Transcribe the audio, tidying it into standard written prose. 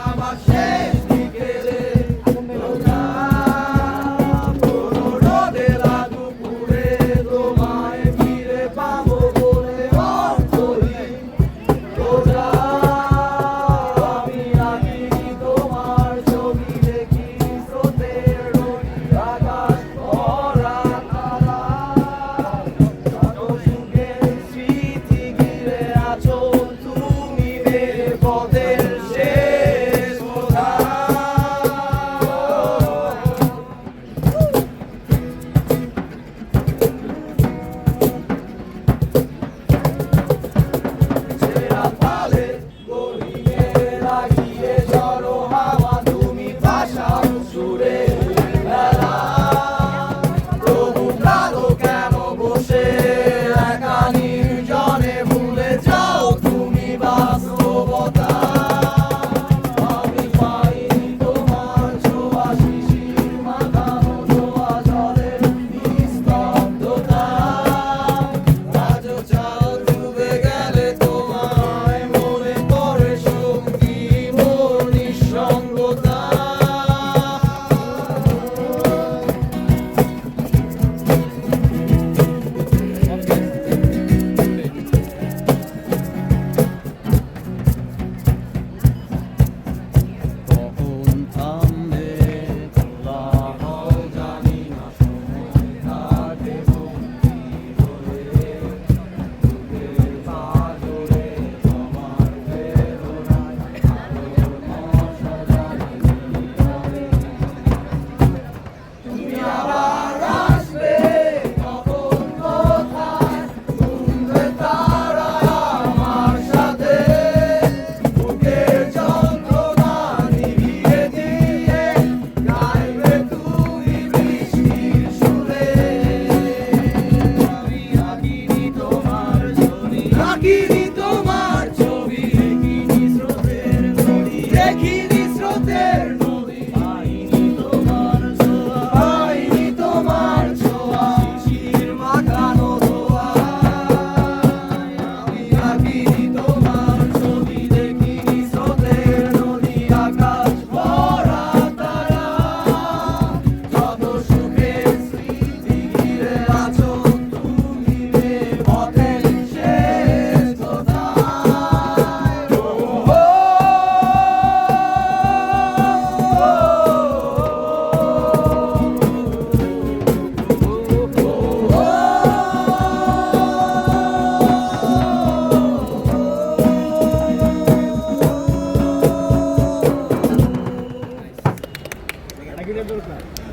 আমার শেষ বিকেলে রোজা রোদে দুপুরে তোমায় ফিরে পাবো বলে অন্তরি রোজা আমি আঁকি তোমার ছবি দেখি স্রোতের নদী আকাশ ভরা তারা কত সুখের স্মৃতি ঘিরে আছো তুমি মেরে পথের শেষ কোথা ছেঁড়া পালে গড়িয়ে লাগিয়ে ঝড়ো হাওয়া তুমি ভাষার সুরে বেলা তবু কাঁদো কেন বসে একা নির্জনে ভুলে যাও তুমি বাস্তবতা আমি পাইনি তোমার ছোঁয়া শিশির মাখানো ধোয়া জলের নিস্তব্ধতা আজও চাও ডুবে গেলে তোমায় মনে পড়ে সঙ্গী মোর নিঃসঙ্গতা কখন থামবে কোলাহল জানি না সময় কাটে বন্দি হয়ে বুকের পাঁজরে তোমার বেদনায় আলোর নশা জানি নীরবে তুমি আবার আসবে কখন কোথায় ঘুমবে তারা আমার সাথে বুকের যন্ত্রণা নিভিয়ে দিয়ে গাইবে তুমি বৃষ্টির সুরে আমি আঁকিনি তোমার ছবি আঁকিনি তোমার ছবি দেখিনি স্রোতের নদী দেখিনি স্রোতের নদী পাইনি তোমার ছোঁয়া পাইনি তোমার ছোঁয়া শিশির মাখানো ধোয়া আমি আঁকিনি তোমার ছবি দেখিনি স্রোতের নদী আকাশ ভরা তারা কত সুখের স্মৃতি ঘিরে আছো তুমি মেয়ে পথের শেষ কোথায় ও নাকি রে দরকার